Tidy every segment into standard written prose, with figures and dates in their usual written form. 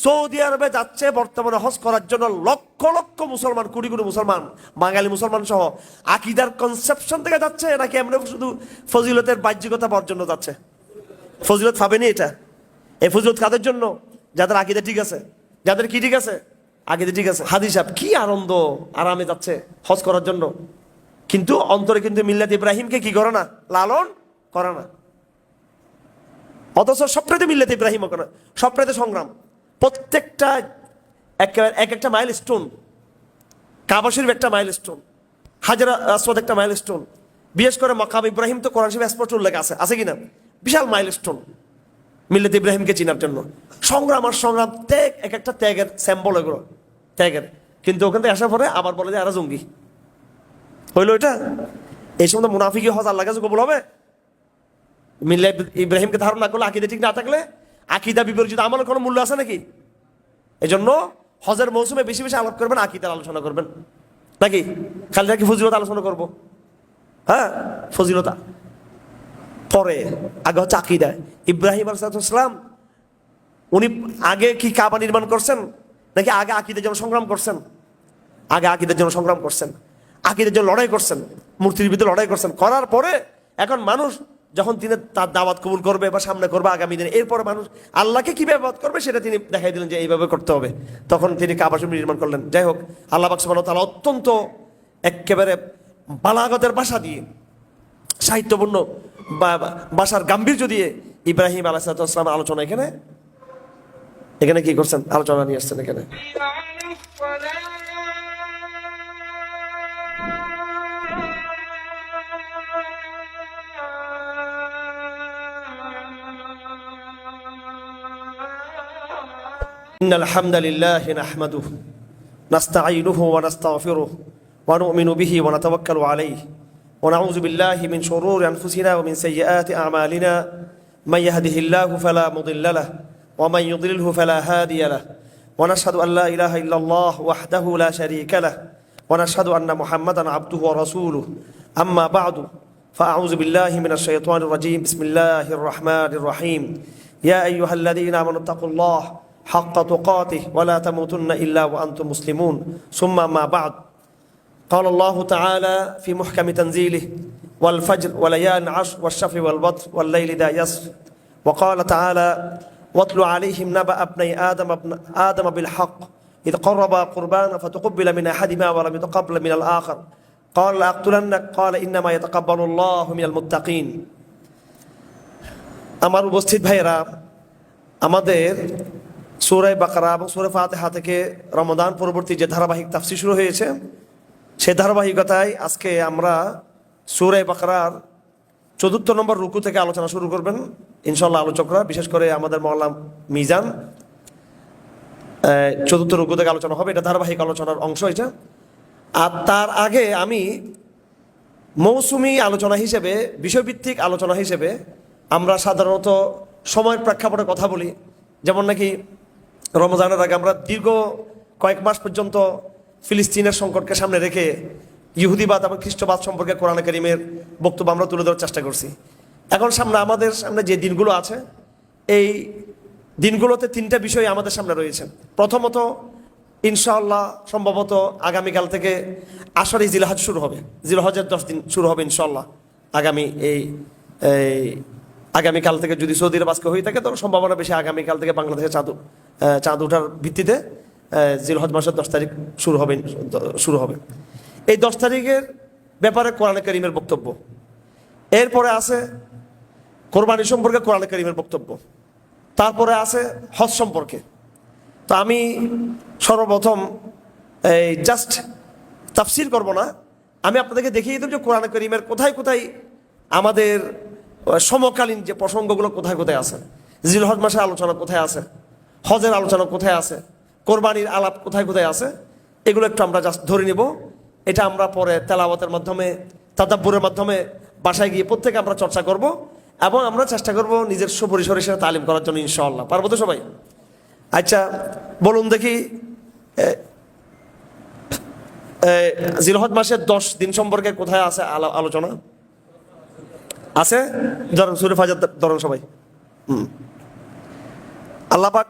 Saudi আরবে যাচ্ছে বর্তমানে হজ করার জন্য লক্ষ লক্ষ মুসলমান, কোটি কোটি মুসলমান, বাঙালি মুসলমান সহ। আকীদার কনসেপশন থেকে যাচ্ছে নাকি এমনি শুধু ফজিলতের বাহ্যিকতা পাওয়ার জন্য যাচ্ছে? ফজিলত পাবেনি এটা। এই ফজিলত কাদের জন্য? যাদের আকীদা ঠিক আছে। যাদের কি ঠিক আছে? আকীদা ঠিক আছে। হাদি সাহেব কি আনন্দ আরামে যাচ্ছে হজ করার জন্য, কিন্তু অন্তরে কিন্তু মিল্লাত ইব্রাহিমকে কি করে না? লালন করে না। অথচ সবটাতে মিল্লাত ইব্রাহিম করে না, সবটাতে সংগ্রাম। প্রত্যেকটা এক একটা মাইল স্টোন, কাবা শরীফ একটা মাইল স্টোন, হাজার আসওয়াদ একটা মাইল স্টোন, বিশেষ করে মাকাম ইব্রাহিম তো কোরআন শরীফে স্পষ্ট উল্লেখ আছে কিনা? বিশাল মাইল স্টোন মিল্লাত ইব্রাহিমকে চিনার জন্য। সংগ্রাম আর সংগ্রাম, ত্যাগ, এক একটা ত্যাগের স্যাম্বল এগুলো, ত্যাগের। কিন্তু ওখান থেকে আসার পরে আবার বলে যে আরা জঙ্গি হইলো এটা। এই সময় মুনাফিকি হজ আল্লাহ কাছে কবুল হবে? মিল্লাত ইব্রাহিমকে ধারণ না করলে, আকীদা ঠিক না থাকলে, আকীদা বিপরীত আমলের কোনো মূল্য আছে নাকি? এই জন্য হজের মৌসুমে বেশি বেশি আলাপ করবেন, আকীদার আলোচনা করবেন, নাকি খালি নাকি ফজিলত আলোচনা করবো? হ্যাঁ, ফজিলতা পরে, আগে হচ্ছে আকীদা। ইব্রাহিম আলাইহিস সালাম উনি আগে কি কাবা নির্মাণ করছেন নাকি আগে আকীদার জন্য সংগ্রাম করছেন? আগে আকীদার জন্য সংগ্রাম করছেন, আকীদার জন্য লড়াই করছেন, মূর্তির বিরুদ্ধে লড়াই করছেন। করার পরে এখন মানুষ যখন তিনি তার দাওয়াত কবুল করবে বা সামনে করবে আগামী দিনে, এরপরে মানুষ আল্লাহকে কিভাবে ইবাদত করবে সেটা তিনি দেখাই দিলেন যে এইভাবে করতে হবে। তখন তিনি কাবা শরীফ নির্মাণ করলেন। যাই হোক, আল্লাহ পাক সুবহানাহু ওয়া তাআলা অত্যন্ত একেবারে বালাগতের ভাষা দিয়ে, সাহিত্যপূর্ণ ভাষার গাম্ভীর্য দিয়ে ইব্রাহিম আলাইহিস সালাম আলোচনা এখানে কি করছেন? আলোচনা নিয়ে আসছেন এখানে। إن الحمد لله نحمده نستعينه ونستغفره ونؤمن به ونتوكل عليه ونعوذ بالله من شرور أنفسنا ومن سيئات أعمالنا من يهده الله فلا مضل له ومن يضلله فلا هادي له ونشهد أن لا إله إلا الله وحده لا شريك له ونشهد أن محمدا عبده ورسوله أما بعد فأعوذ بالله من الشيطان الرجيم بسم الله الرحمن الرحيم يا أيها الذين آمنوا اتقوا الله حق تقاته ولا تموتن إلا وأنتم مسلمون ثم ما بعد قال الله تعالى في محكم تنزيله والفجر وليال عشر والشفع والوتر والليل ذا يسر وقال تعالى واتل عليهم نبأ ابني آدم بالحق إذ قربا قربانا فتقبل من أحدهما ولم يتقبل من الآخر قال لأقتلنك قال إنما يتقبل الله من المتقين আমার উপস্থিত ভাইরা, আমাদের সূরা বাকারা এবং সূরা ফাতিহা থেকে রমাদান পরবর্তী যে ধারাবাহিক তাফসীর শুরু হয়েছে, সেই ধারাবাহিকতায় আজকে আমরা সূরা বাকারার ৪র্থ নম্বর রুকু থেকে আলোচনা শুরু করবেন ইনশাআল্লাহ আলোচকরা, বিশেষ করে আমাদের মাওলানা মিজান। ৪র্থ রুকু থেকে আলোচনা হবে, এটা ধারাবাহিক আলোচনার অংশ এটা। আর তার আগে আমি মৌসুমি আলোচনা হিসেবে, বিষয়ভিত্তিক আলোচনা হিসেবে আমরা সাধারণত সময়ের প্রেক্ষাপটে কথা বলি। যেমন নাকি রমজানের আগে আমরা দীর্ঘ কয়েক মাস পর্যন্ত ফিলিস্তিনের সংকটকে সামনে রেখে ইহুদিবাদ এবং খ্রিস্টবাদ সম্পর্কে কোরআন কারীমের বক্তব্য আমরা তুলে ধরার চেষ্টা করছি। এখন আমাদের সামনে যে দিনগুলো আছে, এই দিনগুলোতে 3টা বিষয় আমাদের সামনে রয়েছে। প্রথমত, ইনশাআল্লাহ সম্ভবত আগামীকাল থেকে আশারি জিলহজ শুরু হবে, জিলহজের 10 দিন শুরু হবে ইনশাআল্লাহ। আগামীকাল থেকে যদি সৌদি আরব আজকে হয়ে থাকে, তখন সম্ভাবনা বেশি আগামীকাল থেকে বাংলাদেশে চাঁদ ওঠার ভিত্তিতে জিলহজ মাসের 10 তারিখ শুরু হবে। এই 10 তারিখের ব্যাপারে কোরআন কারীমের বক্তব্য। এরপরে আছে কোরবানি সম্পর্কে কোরআন কারীমের বক্তব্য। তারপরে আছে হজ সম্পর্কে। তো আমি সর্বপ্রথম জাস্ট তাফসীর করব না, আমি আপনাদেরকে দেখিয়ে দেব যে কোরআন কারীমের কোথায় কোথায় আমাদের সমকালীন যে প্রসঙ্গগুলো কোথায় কোথায় আছে, জিলহজ মাসের আলোচনা কোথায় আছে, হজের আলোচনা কোথায় আছে, কোরবানির আলাপ কোথায় কোথায় আছে, এগুলো একটু আমরা জাস্ট ধরে নিব। এটা আমরা পরে তেলাওয়াতের মাধ্যমে, তাদাব্বুরের মাধ্যমে বাসায় গিয়ে প্রত্যেকে আমরা চর্চা করব এবং আমরা চেষ্টা করব নিজের সুপরিসরে সেটা তালিম করার জন্য ইনশাআল্লাহ। পারবো তো সবাই? আচ্ছা, বলুন দেখি, জিলহজ মাসের 10 দিন সম্পর্কে কোথায় আছে আলোচনা? আছে? ধরেন সূরা ফাজর ধরেন সবাই। আল্লাহ পাক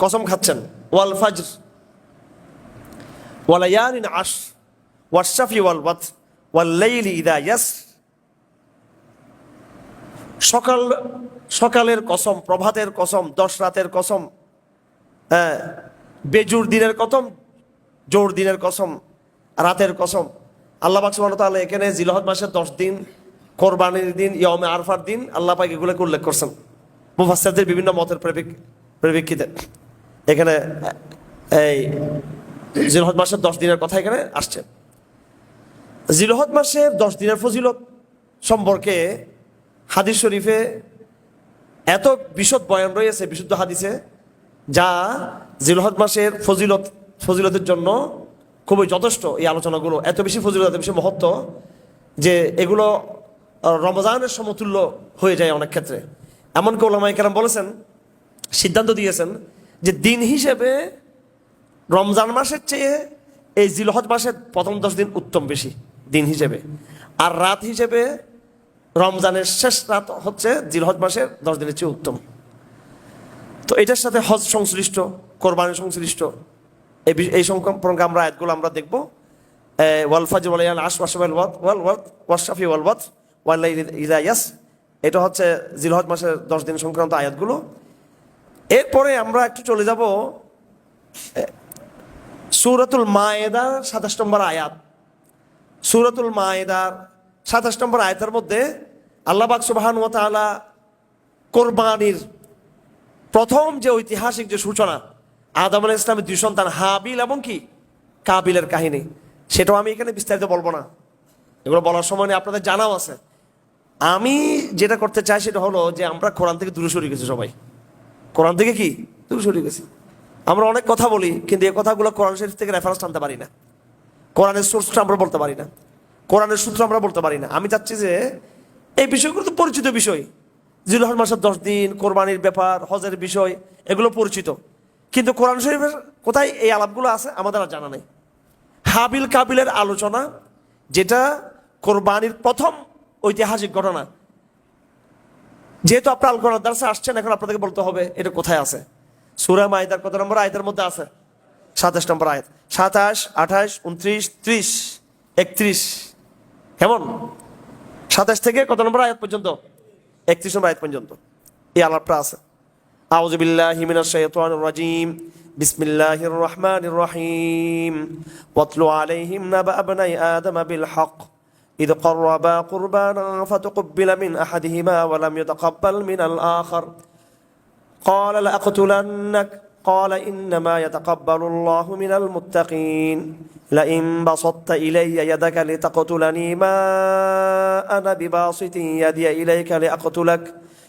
কসম খাচ্ছেন, ওয়াল ফাজর ওয়ালায়ালিন আশ ওয়াশাফি ওয়াল ওয়াতর ওয়াল লাইলি ইযা ইয়াসর, সকালের কসম, প্রভাতের কসম, 10 রাতের কসম, হ্যাঁ, বেজুর দিনের কসম, জোর দিনের কসম, রাতের কসম। আল্লাহ পাক সুবহানাহু ওয়া তাআলা এখানে জিলহজ মাসের 10 দিন, কোরবানির দিন, ইয়মে আরফার দিন আল্লাহ পাক এগুলোকে উল্লেখ করছেন মুফাসসিরদের বিভিন্ন মতের পরিপ্রেক্ষিতে। এখানে এই জিলহজ মাসের 10 দিনের কথা এখানে আসছে। জিলহজ মাসের 10 দিনের ফজিলত সম্পর্কে হাদিস শরীফে এত বিশদ বয়ান রয়েছে, বিশুদ্ধ হাদিসে, যা জিলহজ মাসের ফজিলতের জন্য খুবই যথেষ্ট। এই আলোচনাগুলো এত বেশি ফজিলত, এত বেশি মহত্ব যে এগুলো রমজানের সমতুল্য হয়ে যায় অনেক ক্ষেত্রে। এমনকি উলামায়ে কেরাম বলেছেন, সিদ্ধান্ত দিয়েছেন যে দিন হিসেবে রমজান মাসের চেয়ে এই জিলহজ মাসের প্রথম 10 দিন উত্তম বেশি দিন হিসেবে, আর রাত হিসেবে রমজানের শেষ রাত হচ্ছে জিলহজ মাসের 10 দিনের চেয়ে উত্তম। তো এটার সাথে হজ সংশ্লিষ্ট, কোরবানি সংশ্লিষ্ট, এই সম্পর্কে আমরা আয়াতগুলো আমরা দেখব। ওয়াল ফাজর ওয়ালায়ালিন আশর ওয়াশাফি ওয়াল ওয়াতর ওয়াল লাইলি ইযা ইয়াসর, এটা হচ্ছে জিলহজ মাসের 10 দিন সংক্রান্ত আয়াতগুলো। এরপরে আমরা একটু চলে যাব সূরাতুল মায়েদার 27 নম্বর আয়াত। সূরাতুল মায়েদার 27 নম্বর আয়াতের মধ্যে আল্লাহ পাক সুবহানাহু ওয়া তাআলা কোরবানির প্রথম যে ঐতিহাসিক যে সূচনা, আদম আলাইহিস সালামের 2 সন্তান হাবিল এবং কি কাবিলের কাহিনী, সেটাও আমি এখানে বিস্তারিত বলবো না, এগুলো বলার সময় নেই, আপনাদের জানাও আছে। আমি যেটা করতে চাই সেটা হলো যে আমরা কোরআন থেকে দূরে সরে গেছি, সবাই কোরআন থেকে কি দূরে সরে গেছি। আমরা অনেক কথা বলি, কিন্তু এই কথাগুলো কোরআন শরীফ থেকে রেফারেন্স আনতে পারি না, কোরআনের সোর্সটা আমরা বলতে পারি না, কোরআনের সূত্র আমরা বলতে পারি না। আমি চাচ্ছি যে এই বিষয়গুলো তো পরিচিত বিষয়, জিলহজ মাসের 10 দিন, কোরবানির ব্যাপার, হজের বিষয়, এগুলো পরিচিত, কিন্তু কোরআন শরীফের কোথায় এই আলাপগুলো আছে আমাদের আর জানা নেই। হাবিল কাবিলের আলোচনা, যেটা কোরবানির প্রথম ঐতিহাসিক ঘটনা, যেহেতু আপনার আল কোরআন দার্সে আসছেন, এখন আপনাদেরকে বলতে হবে এটা কোথায় আছে। সূরা মাইদার কত নম্বর আয়াতের মধ্যে আছে? 27 নম্বর আয়াত। 27, 28, 29, 30, 31, কেমন? 27 থেকে কত নম্বর আয়াত পর্যন্ত? 31 নম্বর আয়াত পর্যন্ত এই আলাপটা আছে। আউযু বিল্লাহি মিনাশ শাইতানির রাজীম, বিসমিল্লাহির রহমানির রহিম। ওয়াতলু আলাইহিম নাবা আবনাই আদম বিল হক إذ قربا قربانا فتقبل من أحدهما ولم يتقبل من الآخر قال لأقتلنك قال إنما يتقبل الله من المتقين لئن بسطت إلي يدك لتقتلني ما أنا بباسط يدي إليك لأقتلك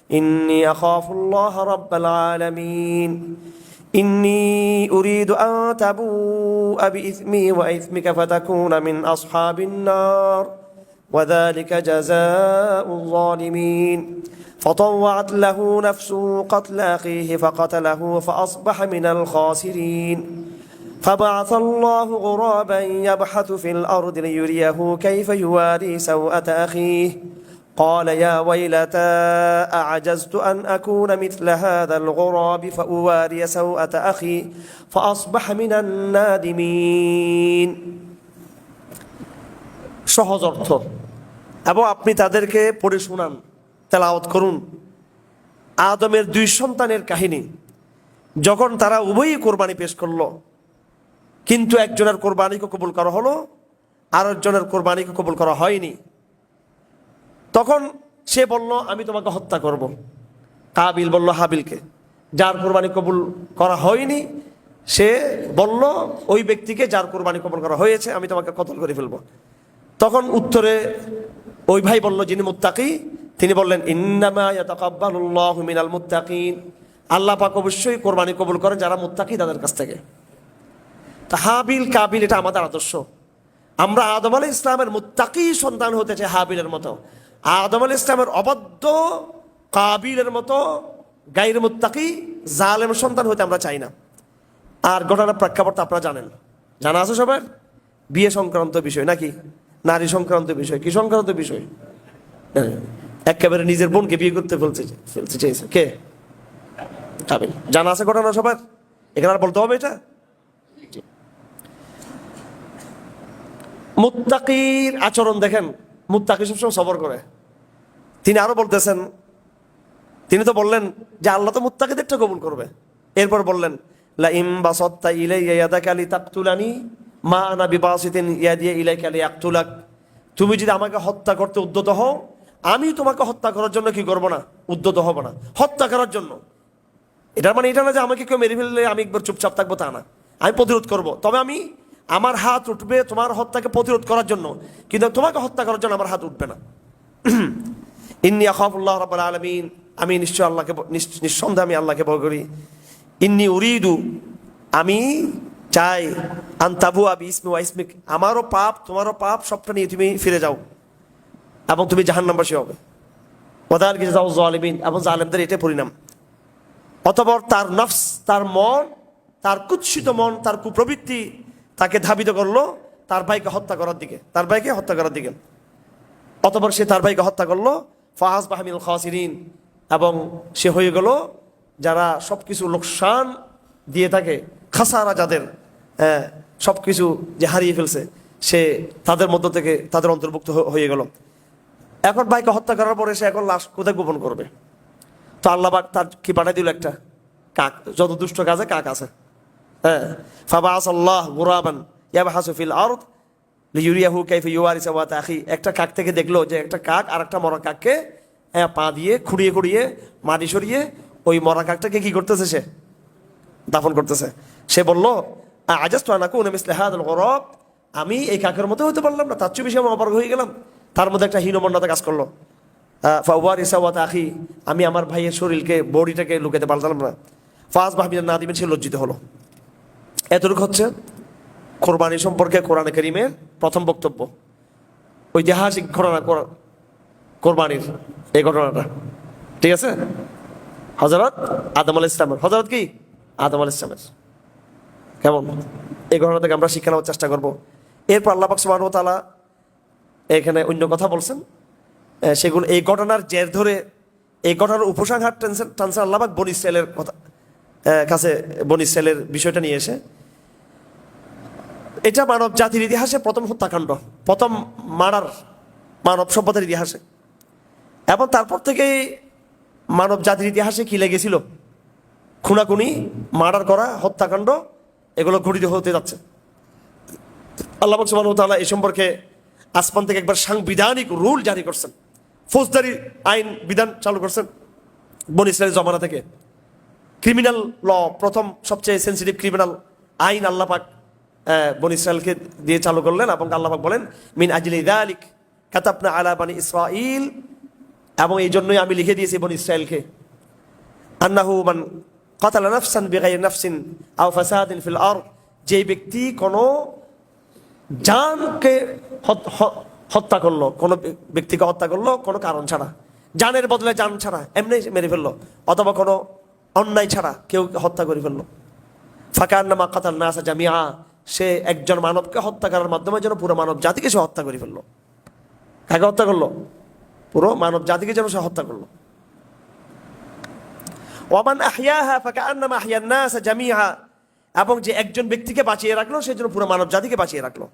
إني أخاف الله رب العالمين إني أريد أن تبوء بإثمي وإثمك فتكون من أصحاب النار وذلك جزاء الظالمين فطوعت له نفسه قتل أخيه فقتله فأصبح من الخاسرين فبعث الله غرابا يبحث في الأرض ليريه كيف يواري سوءة أخيه قال يا ويلتى أعجزت أن أكون مثل هذا الغراب فأواري سوءة أخي فأصبح من النادمين সহজ অর্থ, এবং আপনি তাদেরকে পড়ে শোনান, তেলাওয়াত করুন আদমের 2 সন্তানের কাহিনী। যখন তারা উভয়ই কোরবানি পেশ করলো, কিন্তু একজনের কোরবানিকে কবুল করা হলো, আর একজনের কোরবানিকে কবুল করা হয়নি, তখন সে বলল আমি তোমাকে হত্যা করব। কাবিল বলল হাবিলকে, যার কোরবানি কবুল করা হয়নি সে বলল ওই ব্যক্তিকে যার কোরবানি কবুল করা হয়েছে আমি তোমাকে কতল করে ফেলবো। তখন উত্তরে ওই ভাই বলল যিনি মুত্তাকি, তিনি বললেন ইন্নামা ইয়াতাকাব্বালুল্লাহু মিনাল মুত্তাকিন, আল্লাহ পাক অবশ্যই কোরবানি কবুল করেন যারা মুত্তাকি তাদের কাছ থেকে। তা হাবিল কাবিল এটা আমাদের আদর্শ। আমরা আদম আলাইহিস ইসলামের মুত্তাকি সন্তান হতে চাই হাবিলের মতো, আদম আলাইহিস ইসলামের অবাধ্য কাবিলের মতো গায়র মুত্তাকি জালেম সন্তান হতে আমরা চাই না। আর ঘটনার প্রেক্ষাপট আপনারা জানেন, জানা আছে সবার, বিয়ে সংক্রান্ত বিষয় নাকি নারী সংক্রান্ত বিষয়, কি সংক্রান্ত বিষয়? একেবারে নিজের বোনকে বিয়ে করতে ফেলতে চাইছে কে? কাবিল। জানা আছে ঘটনা সবার? এখানে আর বলতে হবে এটা? মুত্তাকির আচরণ দেখেন, মুত্তাকি সবসময় সবর করে। তিনি আরো বলতেছেন, তিনি তো বললেন যে আল্লাহ তো মুত্তাকিদেরটা কবুল করবে। এরপর বললেন লা ইম বাসাত্তা ইলাইয়া ইয়াদাকা লিতাকতুলানি মা আনা বিবাসিতিন ইয়াদি ইলাইকা লিয়াকতুলাক। তুমি যদি আমাকে হত্যা করতে উদ্যত হও, আমি তোমাকে হত্যা করার জন্য কি করব না, উদ্যত হব না, হত্যা করার জন্য। এটার মানে এটা না যে আমাকে কেউ মেরে ফেললে আমি একবার চুপচাপ থাকবো, তা না। আমি প্রতিরোধ করব, তবে আমি আমার হাত উঠবে তোমার হত্যাকে প্রতিরোধ করার জন্য, কিন্তু তোমাকে হত্যা করার জন্য আমার হাত উঠবে না। ইন্নী আখাফুল্লাহ রাব্বুল আলামিন, আমি নিশ্চয় আল্লাহকে, নিঃসন্দেহে আমি আল্লাহকে ভয় করি। ইন্নী উরিদু, আমি চাই আনতাবু আবি ইসমি ওয়া ইসমিক, আমারও পাপ তোমারও পাপ সবটা নিয়ে তুমি ফিরে যাও এবং তুমি জাহান্নামবাসী হবে। ওয়াদালিকা জাযাউ যালিমিন, এবং জালেমদের এটাই পরিণাম। অতঃপর তার নফস, তার মন, তার কুৎসিত মন, তার কুপ্রবৃত্তি তাকে ধাবিত করলো তার ভাইকে হত্যা করার দিকে, তার ভাইকে হত্যা করার দিকে। অতঃপর সে তার ভাইকে হত্যা করলো। ফাআসবাহা মিনাল খাসিরিন, এবং সে হয়ে গেল যারা সবকিছু লোকসান দিয়ে থাকে, খাসারা যাদের, সবকিছু যে হারিয়ে ফেলছে, সে তাদের মধ্য থেকে তাদের অন্তর্ভুক্ত হয়ে গেল। এখন ভাইকে হত্যা করার পরে সে এখন লাশ কোথায় গোপন করবে? তো আল্লাহ তার কি পাঠিয়ে দিল একটা কাক, যত দুষ্ট কাজে কাক আছে। ফাবাআস আল্লাহ গুরাবান ইয়াবহাসু ফিল আরদ লিইউরিয়াহু কাইফা ইউওয়ারি সাওয়াতা আখি। একটা কাক থেকে দেখলো যে একটা কাক আর একটা মরা কাককে পা দিয়ে খুঁড়িয়ে খুঁড়িয়ে মাটি সরিয়ে ওই মরা কাকটাকে কি করতেছে, সে দাফন করতেছে। সে বলল আজাজতু আন আকুনা মিসলা হাযাল গুরাব, আমি এই কাকের মতো হতে পারলাম না, তার চেয়ে বেশি আমি অপারগ হয়ে গেলাম। তার মধ্যে একটা হীনমন্যতা কাজ করলো। ফাওয়ারি সাওয়াতা আখি, আমি আমার ভাইয়ের শরীরকে, বডিটাকে লুকাতে পারলাম না। ফাআসবাহা মিনান নাদিমিন, সে লজ্জিত হলো। এতটুকু হচ্ছে কোরবানি সম্পর্কে কোরআনে কারীমের প্রথম বক্তব্য, ঐতিহাসিক ঘটনা কোরবানির এই ঘটনাটা। ঠিক আছে, হযরত আদম আলাইহিস সালামের, হযরত কি আদম আলাইহিস সালামের। কেমন এই ঘটনা থেকে আমরা শিক্ষা নেওয়ার চেষ্টা করব। এরপর আল্লাহ পাক সুবহানাহু ওয়া তাআলা এখানে অন্য কথা বলছেন, সেগুলো এই ঘটনার জের ধরে, এই ঘটনার উপসংহার টানছেন আল্লাহ পাক বনী ইসরাইলের কথা কাছে, বনী ইসরাইলের বিষয়টা নিয়ে এসে। এটা মানব জাতির ইতিহাসে প্রথম হত্যাকাণ্ড, প্রথম মার্ডার মানব সভ্যতার ইতিহাসে। এবং তারপর থেকেই মানব জাতির ইতিহাসে কি লেগেছিল, খুনাখুনি, মার্ডার করা, হত্যাকাণ্ড, এগুলো ঘটিত হতে যাচ্ছে। আল্লাহ পাক সুবহানাহু ওয়া তাআলা এই সম্পর্কে আসমান থেকে একবার সাংবিধানিক রুল জারি করছেন, ফৌজদারি আইন বিধান চালু করছেন বনী ইসরাইলের জমানা থেকে। ক্রিমিনাল ল, প্রথম সবচেয়ে সেন্সিটিভ ক্রিমিনাল আইন আল্লাহ পাক বনী ইসরাইলকে দিয়ে চালু করলেন। এবং আল্লাহ পাক বলেন মিন আজলি যালিক কাতাবনা আলা বনী ইসরাঈল, এবং এই জন্যই আমি লিখে দিয়েছি বনী ইসরাইলকে, আন্নাহু মান কাতালা নাফসান বিগাইরি নাফসিন আও ফাসাদিন ফিল আরদ, যে ব্যক্তি কোনো জানকে হত্যা করলো, কোনো ব্যক্তিকে হত্যা করলো কোনো কারণ ছাড়া, জানের বদলে জান ছাড়া, এমনি মেরে ফেললো, অথবা কোনো অন্যায় ছাড়া কেউ হত্যা করে ফেললো, ফাকান্নামা কাতাল নাসা জামিআ, সে একজন মানবকে হত্যা করার মাধ্যমে যেন পুরো মানব জাতিকে সে হত্যা করে ফেললো। কাকে হত্যা করলো? পুরো মানব জাতিকে যেন সে হত্যা করলো। ওয়ামান আহইয়াহা ফাকান্নামা আহইয়ান নাসা জামিআ, এবং যে একজন ব্যক্তিকে বাঁচিয়ে রাখলো সে যেন পুরো মানব জাতিকে বাঁচিয়ে রাখলো।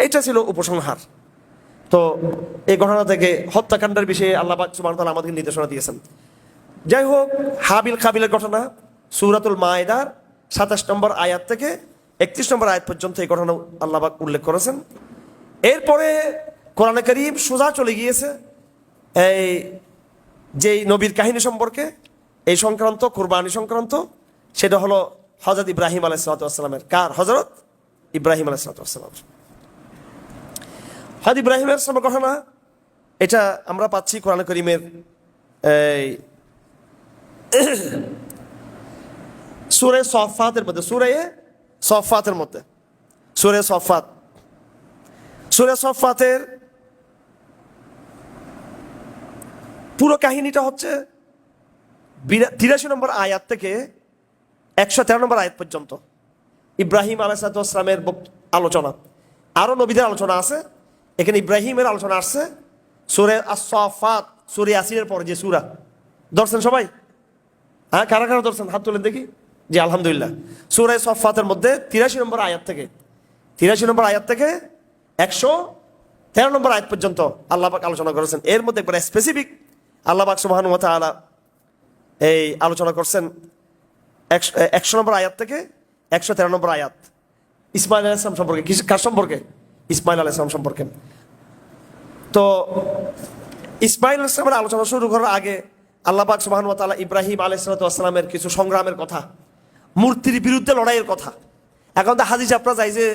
এটা ছিল উপসংহার। তো এই ঘটনা থেকে হত্যাকাণ্ডের বিষয়ে আল্লাহ পাক সুবহানাহু ওয়া তাআলা আমাদেরকে নির্দেশনা দিয়েছেন। যাই হোক, হাবিল কাবিলের ঘটনা সূরাতুল মায়েদার 27 নম্বর আয়াত থেকে 31 নম্বর আয়াত পর্যন্ত এই ঘটনা আল্লাহ পাক উল্লেখ করেছেন। এরপরে কোরআনে কারীম সোজা চলে গিয়েছে এই যেই নবীর কাহিনী সম্পর্কে, এই সংক্রান্ত, কুরবানি সংক্রান্ত, সেটা হলো হযরত ইব্রাহিম আলাইহিস সালামের। কার? হযরত ইব্রাহিম আলাইহিস সালাম। হযরত ইব্রাহিমের সালামের ঘটনা এটা আমরা পাচ্ছি কোরআনে কারীমের এই সূরা সফফাতের মধ্যে, সূরা সফফাতের মধ্যে, সূরা সফফাত, সূরা সফফাতের পুরো কাহিনীটা হচ্ছে 83 নম্বর আয়াত থেকে 113 নম্বর আয়াত পর্যন্ত ইব্রাহিম আলাইহিস সালামের আলোচনা। আরো নবীদের আলোচনা আছে, এখানে ইব্রাহিমের আলোচনা আসছে। সূরা আস-সাফফাত, সূরা ইয়াসিনের পরে যে সূরা, ধরছেন সবাই? হ্যাঁ, কারা কারা ধরছেন? হাত তুলেন দেখি। জি আলহামদুলিল্লাহ। সূরা সফফাতের মধ্যে 83 নম্বর আয়াত থেকে 113 নম্বর আয়াত পর্যন্ত আল্লাহ পাক আলোচনা করেছেন। এর মধ্যে একবার স্পেসিফিক আল্লাহ পাক সুবহানাহু ওয়া তাআলা এই আলোচনা করছেন 100 নম্বর আয়াত থেকে 113 নম্বর আয়াত ইসমাইল আলাইহিস সালাম সম্পর্কে। কার সম্পর্কে? ইসমাইল আলাইহিস সালাম সম্পর্কে। তো ইসমাইল আলাইহিস সালামের আলোচনা শুরু করার আগে আল্লাহ পাক সুবহানাহু ওয়া তাআলা ইব্রাহিম আলাইহিস সালামের কিছু সংগ্রামের কথা, মূর্তির বিরুদ্ধে লড়াইয়ের কথা। এখন তো হাদিস আপনারা যাই যে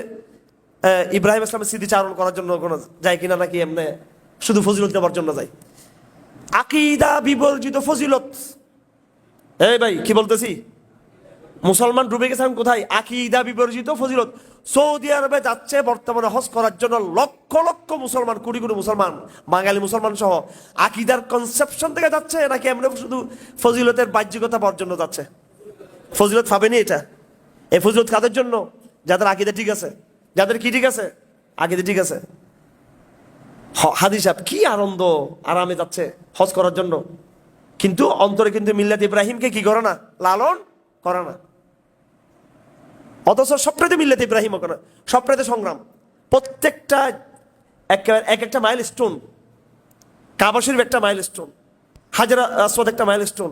ইব্রাহিম ইসলামের স্মৃতিচারণ করার জন্য কোনো যায় কিনা, নাকি এমনি শুধু ফজিলত দেওয়ার জন্য যায়? আকীদা বিবর্জিত ফজিলত। এই ভাই কি বলতেছি, মুসলমান ডুবে গেছেন কোথায়? আকীদা বিবর্জিত ফজিলত। সৌদি আরবে যাচ্ছে বর্তমানে হজ করার জন্য লক্ষ লক্ষ মুসলমান, কোটি কোটি মুসলমান, বাঙালি মুসলমান সহ। আকীদার কনসেপশন থেকে যাচ্ছে নাকি এমনি শুধু ফজিলতের বাহ্যিকতা পাওয়ার জন্য যাচ্ছে? ফজিলত পাবেনি এটা। এই ফজিলত কাদের জন্য? যাদের আকীদা ঠিক আছে। যাদের কি ঠিক আছে? আকীদা ঠিক আছে। হাদি সাহেব কি আনন্দ আরামে যাচ্ছে হজ করার জন্য, কিন্তু অন্তরে কিন্তু মিল্লাত ইব্রাহিমকে কি করে না? লালন করে না। অথচ সবটাতে মিল্লাত ইব্রাহিম করে, সবটাতে সংগ্রাম। প্রত্যেকটা এক একটা মাইল স্টোন, কাবা শরীফ একটা মাইল স্টোন, হাজার আসওয়াদ একটা মাইল স্টোন,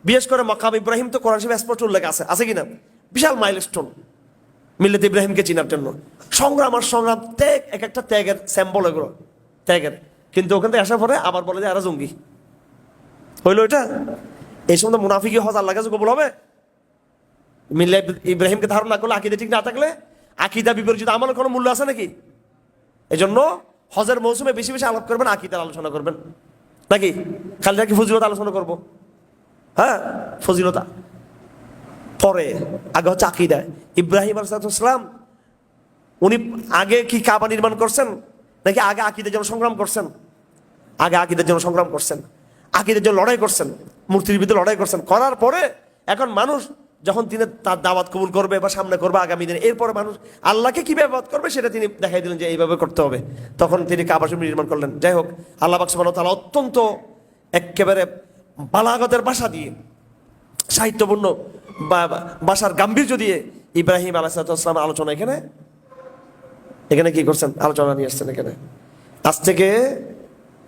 বিশেষ করে মাকাম ইব্রাহিম তো কোরআন শরীফে স্পষ্ট উল্লেখ আছে কিনা? বিশাল মাইল স্টোন মিল্লাত ইব্রাহিমকে চিনার জন্য। সংগ্রাম আর সংগ্রাম, ত্যাগ, এক একটা ত্যাগের স্যাম্বল এগুলো, ত্যাগের। কিন্তু ওখান থেকে আসার পরে আবার বলে যে আরো জঙ্গি হইলো এটা। এই সময় মুনাফিকি হজ আল্লাহ কাছে কবুল হবে? মিল্লাত ইব্রাহিমকে ধারণ না করলে, আকীদা ঠিক না থাকলে, আকীদা বিপরীত আমলের কোনো মূল্য আছে নাকি? এই জন্য হজের মৌসুমে বেশি বেশি আলাপ করবেন, আকীদার আলোচনা করবেন, নাকি খালি নাকি ফজিলত আলোচনা করবো? হ্যাঁ, ফজিলত পরে, আগে হচ্ছে আকীদা। ইব্রাহিম আলাইহিস সালাম উনি আগে কি কাবা নির্মাণ করছেন, নাকি আগে আকীদার জন্য সংগ্রাম করছেন? আগে আকীদার জন্য সংগ্রাম করছেন, আকীদার জন্য লড়াই করছেন, মূর্তির বিরুদ্ধে লড়াই করছেন। করার পরে এখন মানুষ যখন তিনি তার দাওয়াত কবুল করবে বা সামনে করবে আগামী দিনে, এরপরে মানুষ আল্লাহকে কিভাবে ইবাদত করবে সেটা তিনি দেখাই দিলেন যে এইভাবে করতে হবে। তখন তিনি কাবা শরীফ নির্মাণ করলেন। যাই হোক, আল্লাহ পাক সুবহানাহু ওয়া তাআলা অত্যন্ত একেবারে বালাগতের ভাষা দিয়ে, সাহিত্যপূর্ণ ভাষার গাম্ভীর্য দিয়ে ইব্রাহিম আলাইহিস সালামের আলোচনা এখানে কি করছেন? আলোচনা নিয়ে আসছেন এখানে। আজ থেকে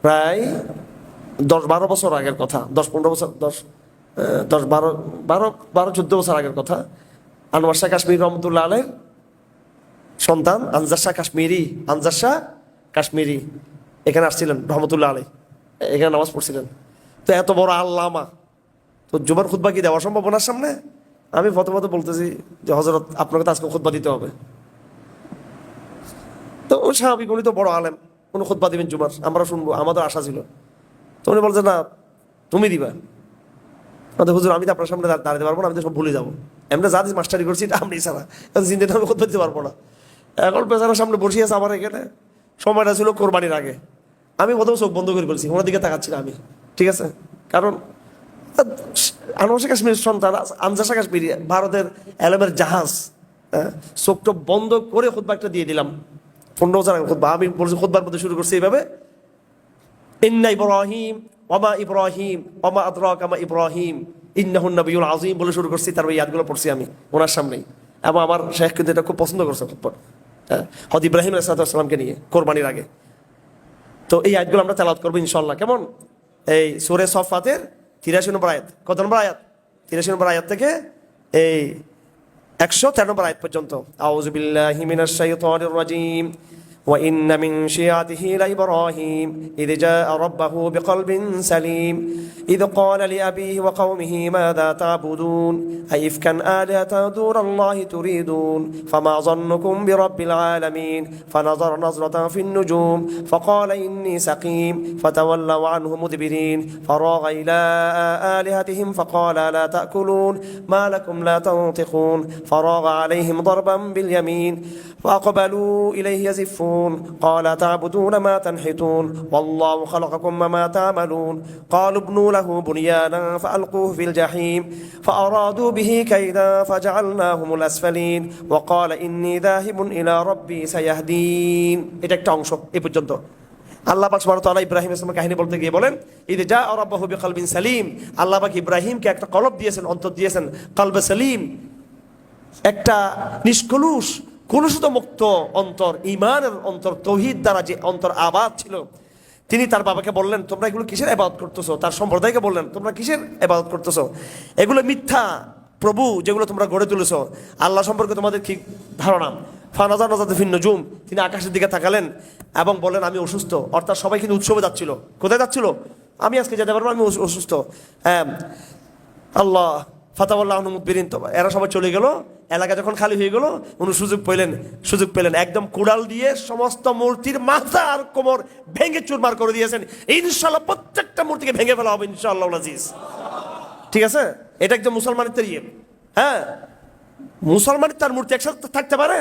প্রায় 10-12 বছর আগের কথা, 10-15 বছর, 12-14 বছর আগের কথা। আনোয়ার শাহ কাশ্মীরি রহমতুল্লাহ আলাইহির সন্তান আনজার শাহ কাশ্মীরি এখানে আসছিলেন রহমতুল্লাহ আলাইহি, এখানে নামাজ পড়ছিলেন। তো এত বড় আল্লামা, তো জুমার খুতবা কি দেওয়া সম্ভব ওনার সামনে? আমি প্রথমত বলতেছি যে হযরত আপনাকে তো আজকে খুতবা দিতে হবে। তো ওই স্বাভাবিক, উনি তো বড় আলেম, উনি খুতবা দিবেন জুমার, আমরা শুনবো, আমাদের আশা ছিল। তো উনি বলছে না, তুমি দিবা। হুজুর আমি তো আপনার সামনে দাঁড়াতে পারবো না, আমি তো সব ভুলে যাবো, এমনি যা মাস্টারি করছি এটা আপনি ছাড়া জিন্দিতে আমি খুতবা দিতে পারবো না। এখন পেছনের সামনে বসে আছে আমার এখানে, সময়টা ছিল কোরবানির আগে। আমি প্রথম চোখ বন্ধ করে বলছি, ওনার দিকে তাকাচ্ছি না আমি, ঠিক আছে? কারণ আনোয়ার শাহ কাশ্মীরের সন্তান আনজার শাহ কাশ্মীরি, ভারতের এলমের জাহাজ, চোখটা বন্ধ করে খুতবা একটা দিয়ে দিলাম। 15 বছর আগে খুতবা। আমি বলছি, খুতবার মধ্যে শুরু করছি এইভাবে, ইন্না ইব্রাহিম ওমা ইব্রাহিম ওমা আদরাকা মা ইব্রাহিম ইন্নাহুন নাবিয়ুল আযীম বলে শুরু করছি। তার ওই ইয়াদগুলো পড়ছি আমি ওনার সামনেই, এবং আমার শেখ কিন্তু এটা খুব পছন্দ করছে খুতবা, হযরত ইব্রাহিম আলাইহিস সালামকে নিয়ে কোরবানির আগে। তো এই আয়াতগুলো আমরা তেলাওয়াত করবো ইনশাআল্লাহ। কেমন? এই সূরা সফফাতের 83 নম্বর আয়াত। কত নম্বর আয়াত? 83 নম্বর আয়াত থেকে এই 113 নম্বর আয়াত পর্যন্ত। আউযু বিল্লাহি মিনাশ শাইতানির রাজীম। وإن من شيعته لإبراهيم إذ جاء ربه بقلب سليم إذ قال لأبيه وقومه ماذا تعبدون أئفكا آلهة دون الله تريدون فما ظنكم برب العالمين فنظر نظرة في النجوم فقال إني سقيم فتولوا عنه مدبرين فراغ إلى آلهتهم فقال لا تأكلون ما لكم لا تنطقون فراغ عليهم ضربا باليمين فأقبلوا إليه يزفون قال تعبدون ما تنحتون والله خلقكم وما تعملون قالوا ابنوا له بنيانا فألقوه في الجحيم فأرادوا به كيدا فجعلناهم الأسفلين وقال إني ذاهب إلى ربي سيهدين। এটা একটা অংশ এই পর্যন্ত। আল্লাহ পাক সুবহানাহু ওয়া তাআলা ইব্রাহিম ইসলামের কাহিনী বলতে গিয়ে বলেন, ইদ জাআ রাব্বাহু বিকলবিন সালিম, আল্লাহ পাক ইব্রাহিমকে একটা কলব দিয়েছেন, অন্তর দিয়েছেন, কলবে সালিম, একটা নিষ্কলুষ কলুষিত মুক্ত অন্তর, ঈমানের অন্তর, তৌহিদ দ্বারা যে অন্তর আবাদ ছিল, তিনি তার বাবাকে বললেন তোমরা এগুলো কিসের ইবাদত করতেছো? তার সম্প্রদায়কে বললেন তোমরা কিসের ইবাদত করতেছো? এগুলো মিথ্যা প্রভু যেগুলো তোমরা গড়ে তুলেছো। আল্লাহ সম্পর্কে তোমাদের কি ধারণা? ফানাজা নাজাত ফিন নুজুম, তিনি আকাশের দিকে তাকালেন এবং বললেন আমি অসুস্থ। অর্থাৎ সবাই কিন্তু উৎসবে যাচ্ছিল। কোথায় যাচ্ছিল? আমি আজকে যেতে পারবো, আমি অসুস্থ। হ্যাঁ, আল্লাহ ফাতাওয়াল্লাহ মুদবিরিন, তো এরা সবাই চলে গেল। এলাকা যখন খালি হয়ে গেল, উনি সুযোগ পেলেন একদম কুড়াল দিয়ে সমস্ত মূর্তির মাথা আর কোমর ভেঙে চুরমার করে দিয়েছেন। ইনশাআল্লাহ প্রত্যেকটা মূর্তিকে ভেঙে ফেলা হবে ইনশাআল্লাহ আজিজ। ঠিক আছে, এটা একদম মুসলমানের তৈরি। হ্যাঁ, মুসলমানের তার মূর্তি একসাথে থাকতে পারে?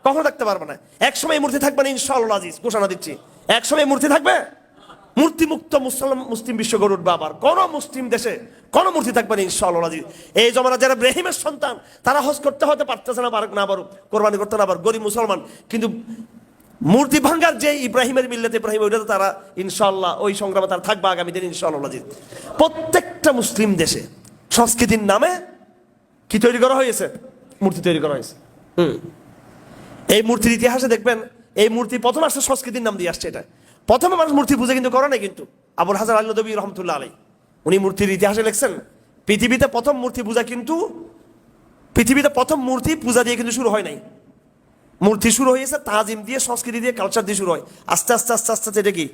কখনো থাকতে পারবে না। একসময় মূর্তি থাকবে না ইনশাআল্লাহ আজিজ, ঘোষণা দিচ্ছি। একসময় মূর্তি থাকবে, মূর্তিমুক্ত মুসলিম বিশ্ব গড়ে উঠবে। আবার কোন মুসলিম দেশে কোন মূর্তি থাকবে না ইনশাআল্লাহ আজিজ। এই জমানা যারা ইব্রাহিমের সন্তান, তারা হজ করতে হতে পারতেছে না, না পারুক, কোরবানি করতে না পারুক, গরিব মুসলমান, কিন্তু মূর্তি ভাঙ্গার যে ইব্রাহিমের মিল্লাত ইব্রাহিম, ওইটা তো তারা ইনশাআল্লাহ ওই সংগ্রামে তারা থাকবে আগামী দিন ইনশাআল্লাহ আজিজ। প্রত্যেকটা মুসলিম দেশে সংস্কৃতির নামে কি তৈরি করা হয়েছে? মূর্তি তৈরি করা হয়েছে। এই মূর্তির ইতিহাসে দেখবেন, এই মূর্তি প্রথম আসছে সংস্কৃতির নাম দিয়ে আসছে। এটা প্রথমে মানুষ মূর্তি পূজা কিন্তু করে নাই, কিন্তু আবুল হাসান আল নদভী রহমতুল্লাহ আলাইহি উনি মূর্তির ইতিহাসে লিখছেন পৃথিবীতে প্রথম মূর্তি পূজা কিন্তু পৃথিবীতে প্রথম মূর্তি পূজা দিয়ে কিন্তু শুরু হয় নাই। মূর্তি শুরু হয়েছে তাজিম দিয়ে, সংস্কৃতি দিয়ে, কালচার দিয়ে শুরু হয়। আস্তে আস্তে আস্তে আস্তে এটা কি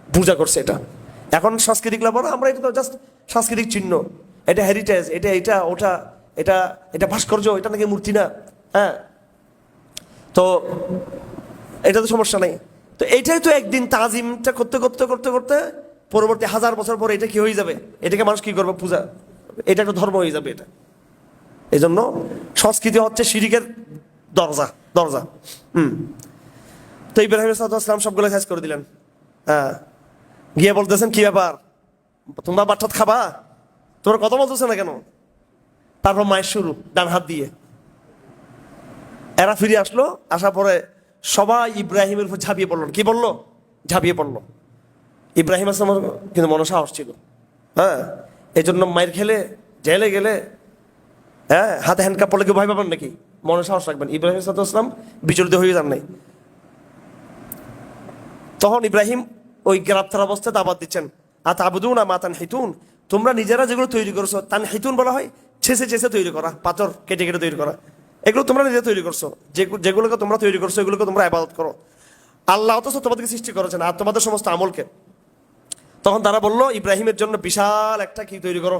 পূজা করছে। এটা এখন সাংস্কৃতিক লাভ, আমরা এটা তো জাস্ট সাংস্কৃতিক চিহ্ন, এটা হেরিটেজ, এটা ওটা, এটা ভাস্কর্য, এটা নাকি মূর্তি না। হ্যাঁ, তো এটা তো সমস্যা নেই। তো এইটাই তো একদিন তাজিমটা করতে করতে করতে করতে পরবর্তী 1000 বছর পরে এটা কি হয়ে যাবে? এটাকে মানুষ কি করবে? পূজা। এটা একটা ধর্ম হয়ে যাবে এটা। এই জন্য সংস্কৃতি হচ্ছে শিরিকের দরজা। তো ইব্রাহিম সাল্লাল্লাহু সবগুলো শেষ করে দিলেন। হ্যাঁ, গিয়ে বলতেছেন কি ব্যাপার, তোমরা বাচ্চাত খাবা? তোমরা কথা বলতেছে না কেন? তারপর মায়ের শুরু ডান হাত দিয়ে। এরা ফিরে আসলো, আসার পরে সবাই ইব্রাহিমের উপর ঝাঁপিয়ে পড়লো। কি বললো? ঝাঁপিয়ে পড়লো। ইব্রাহিম আসলাম কিন্তু মনে সাহস ছিল। হ্যাঁ, এই জন্য মায়ের খেলে জেলে গেলে, হ্যাঁ, হাতে হ্যান্ডকাপ পড়লে কেউ ভয় পাবেন নাকি? মনে সাহস রাখবেন। ইব্রাহিম সাল্লাম বিচলিত হয়ে যান নাই। তখন ইব্রাহিম ওই গ্রেপ্তার অবস্থায় দাওয়াত দিচ্ছেন, আতাবুদুনা মা তানহিতুন, তোমরা নিজেরা যেগুলো তৈরি করছো, তানহিতুন বলা হয় ছেঁচে তৈরি করা, পাথর কেটে কেটে তৈরি করা, এগুলো তোমরা নিজে তৈরি করছো। যেগুলোকে তোমরা তৈরি করছো এগুলোকে তোমরা ইবাদত করো। আল্লাহ তো তোমাদেরকে সৃষ্টি করেছেন আর তোমাদের সমস্ত আমলকে। তখন তারা বললো ইব্রাহিমের জন্য বিশাল একটা কি তৈরি করো,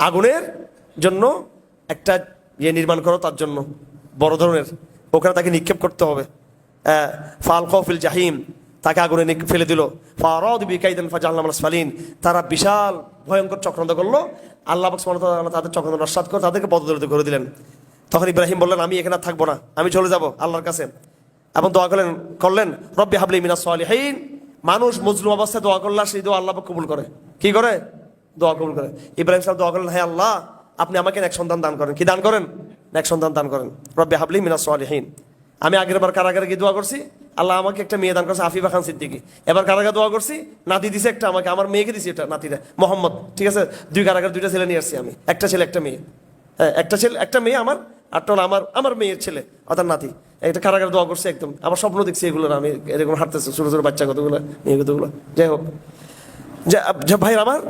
আগুনের জন্য একটা ইয়ে নির্মাণ করো, তার জন্য বড় ধরনের, ওখানে তাকে নিক্ষেপ করতে হবে। ফালকাউ ফিল জাহিম, তাকে আগুনে ফেলে দিল। ফারাদ বিকাইদান ফাজালনাহুম আসফালিন, তারা বিশাল ভয়ঙ্কর চক্রান্ত করলো। আল্লাহ সুবহানাহু ওয়া তাআলা তাদের চক্রান্ত নস্যাৎ করে তাদেরকে পদদলিত করে দিলেন। তখন ইব্রাহিম বললেন আমি এখানে থাকবো না, আমি চলে যাব আল্লাহর কাছে। এবং দোয়া করলেন রব্বি হাবলি মিনাস সালিহিন। মানুষ মজলুম অবস্থায় দোয়া করলে সেই দোয়া আল্লাহ কবুল করে। কি করে? দোয়া কবুল করে। ইব্রাহিম সাহেব দোয়া করলেন, হে আল্লাহ আপনি আমাকে এক সন্তান দান করেন। কি দান করেন? এক সন্তান দান করেন। রব্বি হাবলি মিনাস সালিহিন। আমি আগের বার কারাগারে গিয়ে দোয়া করছি, আল্লাহ আমাকে একটা মেয়ে দান করছে, আফিফা খান সিদ্দিকী। এবার কারাগারে দোয়া করছি, নাতি দিছে একটা আমাকে, আমার মেয়েকে দিছি এটা, নাতিটা মোহাম্মদ। ঠিক আছে, 2 কারাগার 2টা ছেলে নিয়ে আসছি আমি, একটা ছেলে একটা মেয়ে। হ্যাঁ, একটা ছেলে একটা মেয়ে আমার, আর হলো আমার মেয়ের ছেলে অর্থাৎ নাতি। একটা কারাগারে দোয়া করছে একদম। আমার স্বপ্ন দেখছি এগুলো, আমি এরকম হাঁটতেছে ছোট ছোট বাচ্চা কতগুলো, মেয়ে কতগুলো। যাই হোক, ভাই আমার,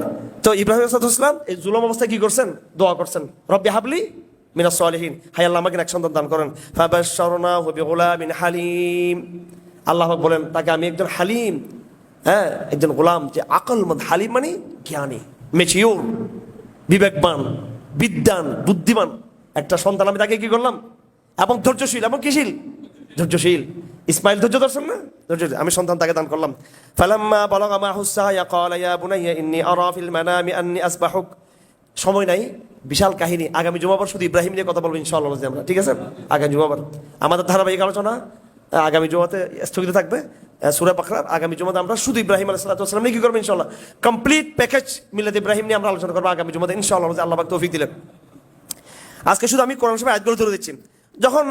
তো ইব্রাহিম সাল্লাল্লাহু এই জুলুম অবস্থায় কি করছেন? দোয়া করছেন রব্বি হাবলি মিনাস সালিহিন, হায় আল্লাহ আমাকে এক সন্তান দান করেন। ফাবাশশারনাহু বিগুলামিন হালিম। আল্লাহ বলেন তাকে আমি একজন হালিম, হ্যাঁ, একজন গোলাম, যে আকলমন্দ। হালিম মানে জ্ঞানী, ম্যাচিওর, বিবেকবান, বিদ্বান, বুদ্ধিমান একটা সন্তান আমি তাকে কি করলাম, এবং ধৈর্যশীল, এবং কিশীল, ধৈর্যশীল। ইসমাইল ধৈর্য দর্শন না, ধৈর্য, আমি সন্তান তাকে দান করলাম। ফালাম্মা বালাগা মাহু সায়া ক্বালা ইয়া বুনাইয়া ইন্নী আরা ফিল মানামি আন্নী আসবাহুক। সময় নাই, বিশাল কাহিনী। আগামী জুমাবার শুধু ইব্রাহিম নিয়ে কথা বলবো ইনশাআল্লাহ আমরা, ঠিক আছে? আগামী জুমাবার আমাদের ধারাবাহিক আলোচনা আগামী জুমাতে স্থগিত থাকবে সূরা বাকরার। আগামী জুমাতে আমরা শুধু ইব্রাহিম আলাইহিস সালাতু ওয়াস সালাম নিয়ে কি করবো ইনশাআল্লাহ, কমপ্লিট প্যাকেজ মিলাদ ইব্রাহিম নিয়ে আমরা আলোচনা করবো আগামী জুমাতে ইনশাআল্লাহ, আল্লাহ পাক তৌফিক দিলেন। আজকে শুধু আমি কোরআন শরীফের আয়াতগুলো ধরে দিচ্ছি। যখন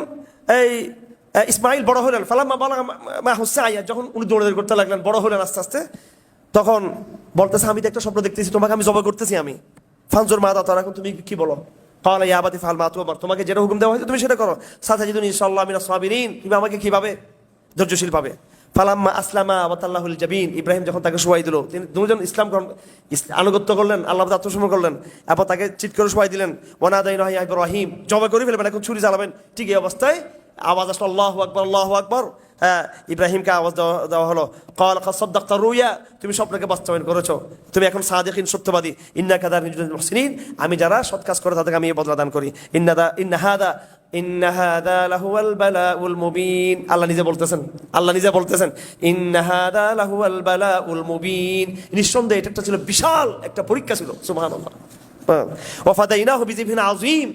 এই ইসমাইল বড় হলেন, ফালাম্মা বালাগা মাহু সায়া, যখন উনি দৌড়াদৌড়ি করতে লাগলেন, বড় হলেন আস্তে আস্তে, তখন বলতেছে আমি তো একটা স্বপ্ন দেখতেছি, তোমাকে আমি জবাই করতেছি আমি। ফানজুর মাদা তারা, এখন তুমি কি বলো? ক্বালা ইয়া আবাতি ফাআল মা তু'মার, তোমাকে যেটা হুকুম দেওয়া হয়েছে তুমি সেটা করো। সাতাজিদুনি ইনশাআল্লাহ মিনাস সাবিরিন, তুমি আমাকে কিভাবে ধৈর্যশীল পাবে। ফালাম্মা আসলামা ওয়া তাল্লাহুল জাবিন, ইব্রাহিম যখন তাকে শোয়াই দিল, তিনি দুজন ইসলাম আনুগত্য করলেন, আল্লাহ আত্মসমর্পণ করলেন, এরপর তাকে চিৎ করে শোয়াই দিলেন। ওয়া নাদাইনাহু ইয়া ইব্রাহিম, জবাই করে ফেলবেন, এখন ছুরি চালাবেন, ঠিক এই অবস্থায় আওয়াজ আসলো আল্লাহু আকবার, আল্লাহু আকবার। হ্যাঁ, ইব্রাহিমকে আওয়াজ দেওয়া হলো, ক্বালা কাদ সাদ্দাকতা রুয়া, তুমি স্বপ্নকে বাস্তবায়ন করেছো, তুমি এখন সাদিকিন, সত্যবাদী। ইন্না কাদার নিজুল মুহসিনিন, আমি যারা সৎ কাজ করে তাদেরকে আমি এই বদলা দান করি। ইন্না হাদা লাহুয়াল বালাউল মুবিন, আল্লাহ নিজে বলতেছেন ইন্না হাদা লাহুয়াল বালাউল মুবিন, নিঃসন্দেহে এটা ছিল বিশাল একটা পরীক্ষা ছিল। সুবহানাল্লাহ। ওয়া ফাদাইনাহু বিযিবহিন আযীম,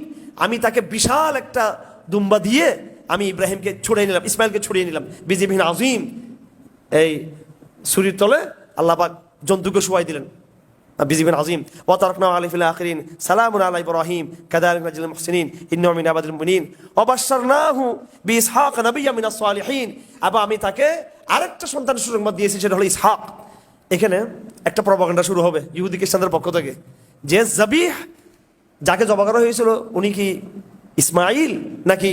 আমি তাকে বিশাল একটা দুম্বা দিয়ে আমি ইব্রাহিমকে ছড়িয়ে নিলাম, ইসমাইলকে ছড়িয়ে নিলাম। বিযিবহিন আযীম, এই ছুরির তলে আল্লাহ পাক জন্তুকে শোয়াই দিলেন। বিযিবহিন আযীম। ওয়া তারাকনা আলাইহি ফিল আখিরিন সালামুন আলা ইব্রাহিম কাযালিকা নাজিল মুহসিনিন ইন্নাহু মিন ইবাদিল মুমিনিন ওয়া বাশশারনাহু বিইসহাক নাবিয়্যাম মিনাস সালিহিন, আবার আমি তাকে আরেকটা সন্তান সুসংবাদ দিয়েছি, সেটা হলো ইসহাক। এখানে একটা প্রপাগান্ডা শুরু হবে ইহুদি খ্রিস্টানদের পক্ষ থেকে, যে যাবিহ, যাকে জবাই করা হয়েছিল, উনি কি ইসমাইল নাকি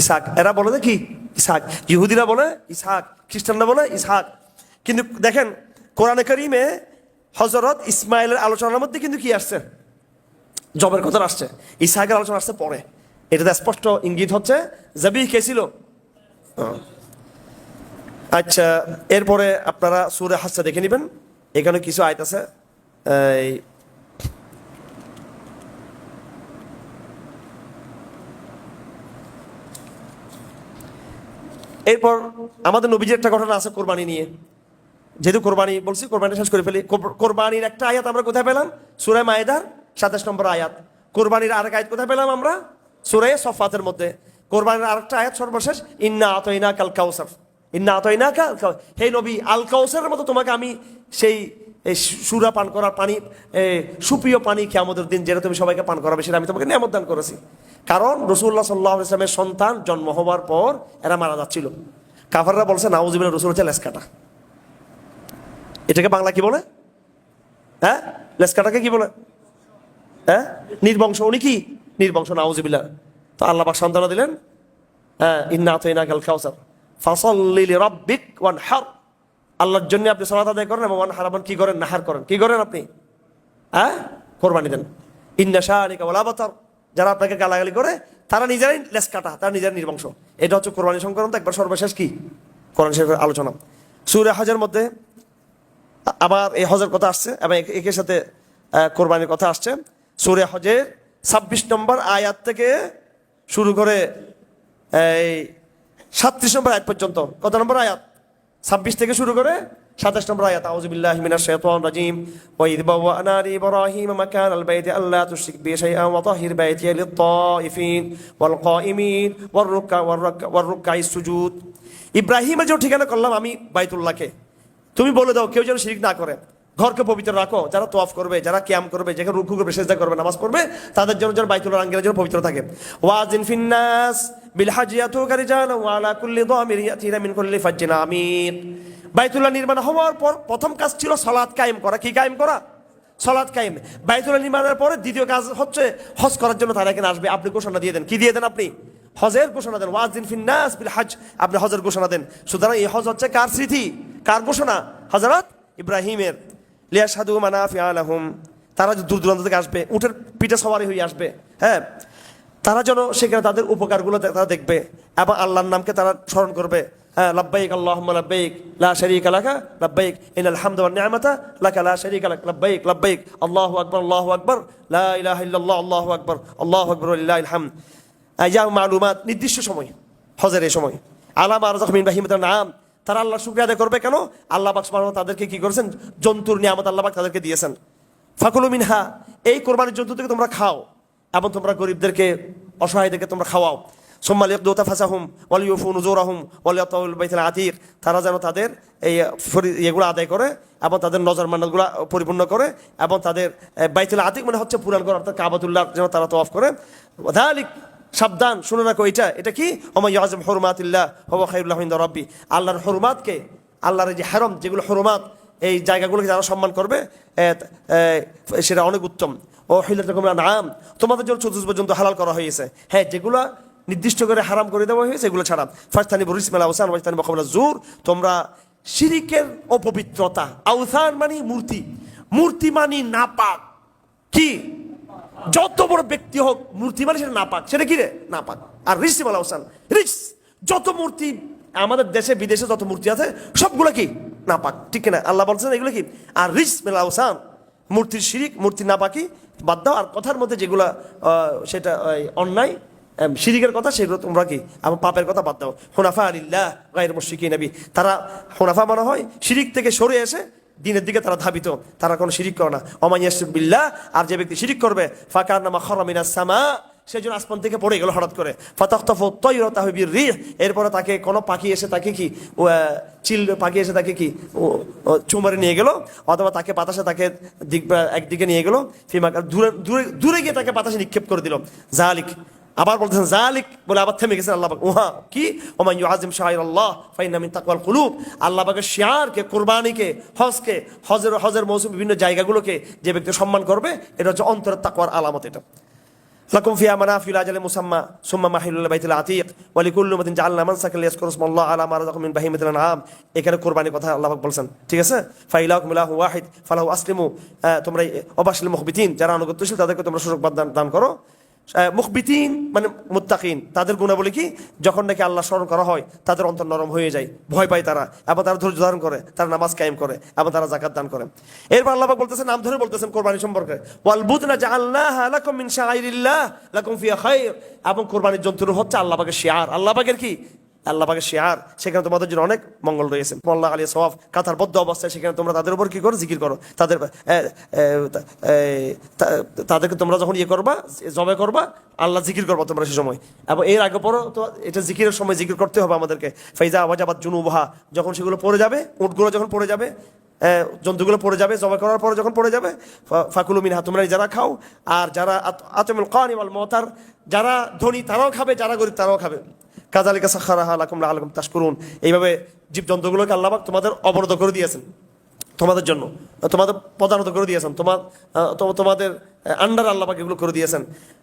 ইসহাক? এরা বলে না কি ইসহাক, ইহুদিরা বলে ইসহাক, খ্রিস্টানরা বলে ইসহাক। কিন্তু দেখেন কোরআনে কারীমে হযরত ইসমাইলের আলোচনার মধ্যে কিন্তু কি আসছে, জবের কথা আসছে, ইসহাকের আলোচনা আসছে পরে। এটাতে স্পষ্ট ইঙ্গিত হচ্ছে যাবিহ কে ছিল। আচ্ছা, এরপরে আপনারা সূরা হাসসা দেখে নেবেন, এখানে কিছু আয়াত আছে। এরপর আমাদের নবীজির একটা ঘটনা আছে কোরবানি নিয়ে, যেহেতু কোরবানি বলছি, কোরবানি শেষ করে ফেলি। কোরবানির একটা আয়াত আমরা কোথায় পেলাম? সূরা মায়েদার 27 নম্বর আয়াত। কোরবানির আরেক আয়াত কোথায় পেলাম আমরা? সূরা সফাতের মধ্যে। কোরবানির আরেকটা আয়াত সর্বশেষ, ইন্না আতাইনাকা আল কাউসার, ইন্না আতাইনাকা আল কাউসার, হে নবী, আল কাউসারের মতো তোমাকে আমি সেই সুরা পান করার পানি, সুপ্রিয় পানি কিয়ামতের দিন, যেটা তুমি সবাইকে পান করাবে, সেটা আমি তোমাকে নিয়ামত দান করেছি। কারণ রাসূলুল্লাহ সাল্লাল্লাহু আলাইহি ওয়াসাল্লামের সন্তান জন্ম হওয়ার পর এরা মারা যাচ্ছিল। কাফাররা বলছে নাউযুবিল্লাহ, রাসূল হচ্ছে লেস কাটা। এটাকে বাংলা কি বলে? হ্যাঁ, লেস কাটাকে কি বলে? হ্যাঁ, নির্বংশ। উনি কি নির্বংশ, নাউযুবিল্লাহ। তো আল্লাহ পাক সান্ত্বনা দিলেন, হ্যাঁ, ইন্না আতাইনাকাল কাউসার ফাসাল্লি লিরাব্বিক ওয়ানহার, আল্লাহর জন্য আপনি সালাত আদায় করেন এবং ওয়ানহার, কি করেন? নাহার করেন। কি করেন আপনি? হ্যাঁ, কোরবানি দেন। ইন্না শানিকা ওয়াল আবতার, যারা আপনাকে গালাগালি করে তারা নিজেরাই লেস কাটা, তারা নিজের নির্বংশ। এটা হচ্ছে কোরবানি সংক্রান্ত একবার সর্বশেষ কি কোরআন শরীফের আলোচনা। সূরা হজের মধ্যে আবার এই হজের কথা আসছে এবং একের সাথে কোরবানির কথা আসছে। সূরা হজের 26 নম্বর আয়াত থেকে শুরু করে এই 37 নম্বর আয়াত পর্যন্ত। কত নম্বর আয়াত? 26 থেকে শুরু করে 27 নম্বর আয়াত। আউযু বিল্লাহি মিনাশ শাইতানির রাজিম। ওয়া ইয বাওয়া'না লিইব্রাহিমা মাকানাল বাইতি আল্লা তুশরিক বি শাইআন ওয়া তাহির বাইতিয়া লিত-তাইফিন ওয়াল কাইমিন ওয়ার রুকআইস সুজুদ। ইব্রাহিমের যে ঠিকানা করলাম আমি বাইতুল্লাহকে, তুমি বলে দাও কেউ যেন শিরক না করে, ঘরকে পবিত্র রাখো, যারা তোয়াফ করবে, যারা কিয়াম করবে, যেখানে রুকু করবে, সিজদা করবে, নামাজ পড়বে, তাদের জন্য যেন বাইতুল্লাহর আঙ্গিনা যেন পবিত্র থাকে। ওয়াজিন ফিন্নাস বিল হাজ্জি ইয়াতুকা রিজালান ওয়া আলা কুল্লি দামির ইয়াতিনা মিন কুল্লি ফাজ্জিন আমিক। বাইতুল্লাহ নির্মাণ হওয়ার পর প্রথম কাজ ছিল সালাত কায়েম করা। কি কায়েম করা? সালাত কায়েম। বাইতুল্লাহ নির্মাণের পরে দ্বিতীয় কাজ হচ্ছে হজ করার জন্য তারা এখানে আসবে। আপনি ঘোষণা দিয়ে দেন। কি দিয়ে দেন আপনি? হজের ঘোষণা দেন। ওয়াজিন ফিন্নাস বিল হজ, আপনি হজের ঘোষণা দেন। সুতরাং এই হজ হচ্ছে কার স্মৃতি, কার ঘোষণা? হযরত ইব্রাহিমের। লিয়াশহাদু মানাফিআ লাহুম, তারা দূর দূরান্ত থেকে আসবে, উটের পিঠে সওয়ারি হয়ে আসবে। হ্যাঁ, তারা যেন সেখানে তাদের উপকারগুলো তারা দেখবে এবং আল্লাহর নামকে তারা স্মরণ করবে। হ্যাঁ, লাব্বাইক আল্লাহুম্মা লাব্বাইক লা শারীকা লাকা লাব্বাইক ইন্নাল হামদা ওয়ান নি'মাতা লাকা লা শারীকা লাক লাব্বাইক লাব্বাইক আল্লাহু আকবার লা ইলাহা ইল্লাল্লাহ আল্লাহু আকবার ওয়া লিল্লাহিল হামদ। ইয়া মালুমাত, নির্দিষ্ট সময়, হজের এই সময়। আলামা রাযাক মিন বাহিমাতিন নাম, তারা আল্লাহর শুকরিয়া আদায় করবে। কেন? আল্লাহ পাক সুবহানাহু ওয়া তাআলা তাদেরকে কি করেছেন? জন্তুর নিয়ামত আল্লাহ পাক তাদেরকে দিয়েছেন। ফাকুলু মিনহা, এই কোরবানির জন্তু থেকে তোমরা খাও এবং তোমরা গরিবদেরকে, অসহায়দেরকে তোমরা খাওয়াও। সুম্মা লিয়াকদু তাফাসাহুম ওয়া লিউফু নুজুরাহুম ওয়া লিয়াতাউল বাইতুল আতীক, তারা যেন তাদের এই এগুলো আদায় করে এবং তাদের নজর মান্নাতগুলো পরিপূর্ণ করে এবং তাদের বাইতুল আতীক মানে হচ্ছে পুরান ঘর, অর্থাৎ কাবাতুল্লাহ যেন তারা তওয়াফ করে। যালিক, সাবধান, শুনে রাখো, এটা কি? ওমা ইয়াযিম হুরমাতিল্লাহ হুয়া খায়রুল লাহু ইনদা রাব্বি, আল্লাহর হুরমাতকে, আল্লাহর যে হারাম, যেগুলো হুরমাত, এই জায়গাগুলোকে যারা সম্মান করবে সেটা অনেক উত্তম। ও হিলাতুকুম আনআম, তোমাদের জন্য 34 পর্যন্ত হালাল করা হয়েছে। হ্যাঁ, যেগুলা নির্দিষ্ট করে হারাম করে দেওয়া হয়েছে এগুলো ছাড়া। ফাস্তানিবু রিসমাল আওসান ওয়াজতানিবু কাওলাজ জুর, তোমরা শিরিকের অপবিত্রতা, আওসান মানে মূর্তি, মূর্তি মানে নাপাক। কি? যত বড় ব্যক্তি হোক মূর্তি মানে সেটা নাপাক, সেটা কি রে? নাপাক। আর রিসমাল আওসান, রিস, যত মূর্তি আমাদের দেশে বিদেশে যত মূর্তি আছে সবগুলো কি? নাপাক, ঠিক কিনা? আল্লাহ বলছেন এগুলো কি? আর রিসমাল আওসান, মূর্তির শিরিক, মূর্তির নাপাকি বাদ দাও। আর কথার মধ্যে যেগুলা সেটা অন্যায় শিরিকের কথা, সেগুলো তোমরা কি আমার পাপের কথা বাদ দাও। হুনাফা আলিল্লাহ গায়রুল মুশরিকিন নবী, তারা হুনাফা মনে হয় শিরিক থেকে সরে এসে দিনের দিকে তারা ধাবিত, তারা কোনো শিরিক করে না। ওমান ইয়াশরিক বিল্লাহ, আর যে ব্যক্তি শিরিক করবে ফাকান্নামা খারা মিনাস সামা, সেজন্য আসমান থেকে পড়ে গেল হঠাৎ করে। ফাতাখতাফু তায়রাতাহু বির-রিহ, এরপরে তাকে কোনো পাখি এসে তাকে কি চিল পাখি এসে তাকে কি চুমারে নিয়ে গেল, অথবা তাকে বাতাসে তাকে একদিকে নিয়ে গেল, ফিমা দূরে দূরে দূরে গিয়ে তাকে বাতাসে নিক্ষেপ করে দিল। জালিক, আবার বলতেছেন জালিক বলে আবার থেমে গেছেন আল্লাহ পাক। উহা কি? ওমান ইউআযিম শাআইরাল্লাহ ফাইন্না মিন তাকওয়াল কুলুব, আল্লাহ পাকের শিয়ারকে, কুরবানিকে, হজকে, হজের মৌসুম বিভিন্ন জায়গাগুলোকে যে ব্যক্তি সম্মান করবে, এটা হচ্ছে অন্তরের তাকওয়ার আলামত। এটা লাকুম ফিহা মানাফিউ ইলা আজালিন মুসাম্মা সুম্মা মাহিলুল বাইতিল আতীক ওয়া লিকুল্লি উম্মাতিন জাআলনা মানসাকান লিয়াযকুরু ইসমাল্লাহ আলা মা রাযাকাহুম মিন বাহিমাতিল আনআম। এখানে কুরবানির কথা আল্লাহ পাক বলছেন, ঠিক আছে? ফাইলাকুম ইলাহু ওয়াহিদ ফালাহু আসলিমু, তোমরা অবাশিল মুখবিতিন, যারা আনুগত্যশীল তাদেরকে তোমরা সুসংবাদ দান করো। মুখবিতিন মানে মুত্তাকিন, তাদের গুণাবলী কি? যখন নাকি আল্লাহ স্মরণ করা হয় তাদের অন্তর নরম হয়ে যায়, ভয় পায় তারা, এবং তারা ধৈর্য ধারণ করে, তারা নামাজ কায়েম করে, এবং তারা যাকাত দান করে। এরপর আল্লাহ পাক বলতেছেন, নাম ধরে বলতেছেন কোরবানি সম্পর্কে, ওয়াল বুদনা জাআলনাহা লাকুম মিন শাআইরিল্লাহ লাকুম ফিহা খায়র, এবং কোরবানির জন্তুর হচ্ছে আল্লাহ পাকের শিয়ার। আল্লাহ পাকের কি? আল্লাহ পাকের শিয়ার, সেখানে তোমাদের জন্য অনেক মঙ্গল রয়েছে। আল্লাহ আলী সওয়াব, কাতার বদ্ধ অবস্থায় সেখানে তোমরা তাদের উপর কি করো? জিকির করো। তাদেরকে তোমরা যখন করবা, জবে করবা, আল্লাহ জিকির করবা তোমরা সে সময়। এবং এর আগে পরও তো এটা জিকিরের সময় জিকির করতে হবে আমাদেরকে। ফাইজা ওয়াজাবাত জুনুবহা, যখন সেগুলো পড়ে যাবে, উটগুলো যখন পড়ে যাবে, জন্তুগুলো পড়ে যাবে, জবাই করার পরে যখন পড়ে যাবে, ফাকুলু মিনহা, তোমরা যারা খাও, আর যারা আতমুল কানি ওয়াল মুতার, যারা ধনী তারাও খাবে, যারা গরিব তারাও খাবে। কাযালিকা সাখারাহা লাকুম লাআল্লাকুম তাশকুরুন, এইভাবে জীবজন্তুগুলোকে আল্লাহ পাক তোমাদের অবরোধ করে দিয়েছেন, তোমাদের জন্য, তোমাদের প্রধানত করে দিয়েছেন, তোমাদের আন্ডার আল্লাহ পাক এগুলো করে দিয়েছেন।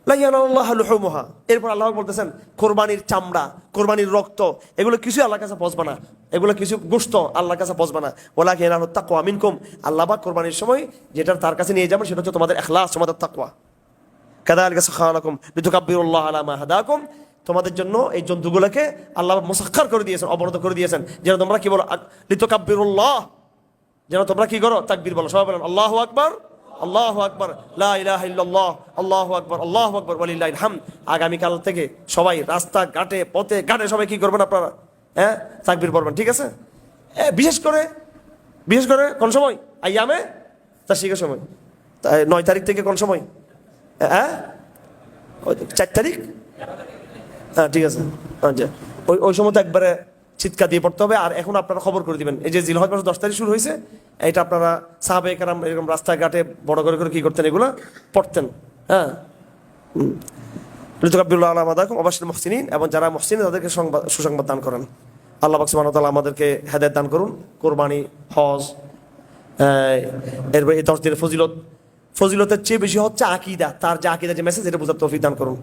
লা ইয়ানালুল্লাহু লুহুমুহা, এরপর আল্লাহ পাক বলতেছেন কোরবানির চামড়া, কোরবানির রক্ত, এগুলো কিছু আল্লাহর কাছে পৌঁছবে না, এগুলো কিছু গোশত আল্লাহর কাছে পৌঁছবে না। ওয়ালাকিন ইয়ানালুত তাকওয়া মিনকুম, আল্লাহ পাক কোরবানির সময় যেটা তার কাছে নিয়ে যাবেন সেটা হচ্ছে তোমাদের ইখলাস, তোমাদের তাকওয়া। কাযালিকা সাখারা লাকুম লিতুকাব্বিরুল্লাহ আলা মা হাদাকুম, তোমাদের জন্য এই জন্তুগুলোকে আল্লাহ মুসাক্খার করে দিয়েছেন, অবরোধ করে দিয়েছেন, যেন তোমরা কি বলো? লিতুকাব্বিরুল্লাহ, যেন তোমরা কি করো? তাকবীর বলো। সবাই বলেন আল্লাহু আকবার, আল্লাহু আকবার, লা ইলাহা ইল্লাল্লাহ, আল্লাহু আকবার, আল্লাহু আকবার, ওয়ালিল্লাহিল হামদ। আগামীকাল থেকে সবাই রাস্তা ঘাটে, পথে ঘাটে সবাই কি করবেন আপনারা? তাকবীর পড়বেন, ঠিক আছে? বিশেষ করে কোন সময়? আইয়ামে তাশরিকের সময়, 9 তারিখ থেকে কোন সময়? 4 তারিখ, হ্যাঁ ঠিক আছে। আচ্ছা, ওই সময় তো একবারে চিৎকার দিয়ে পড়তে হবে। আর এখন আপনারা খবর করে দিবেন, এই যে জিলহজ মাস 10 তারিখ শুরু হয়েছে, এটা আপনারা সাহাবে কেরাম এরকম রাস্তাঘাটে বড় করে কি করতেন? এগুলো পড়তেন। হ্যাঁ, লিতুকাব্বিরুল্লাহ আলা মা হাদাকুম ওয়াবাশশিরিল মুহসিনিন, এবং যারা মুহসিন তাদেরকে সুসংবাদ দান করেন। আল্লাহ পাক সুবহানাহু ওয়া তাআলা আমাদেরকে হেদায়েত দান করুন। কোরবানি, হজ, এরপর এই 10 দিনের ফজিলতের চেয়ে বেশি হচ্ছে আকীদা, তার যে আকীদা, যে মেসেজ, এটা বোঝার তৌফিক দান করুন।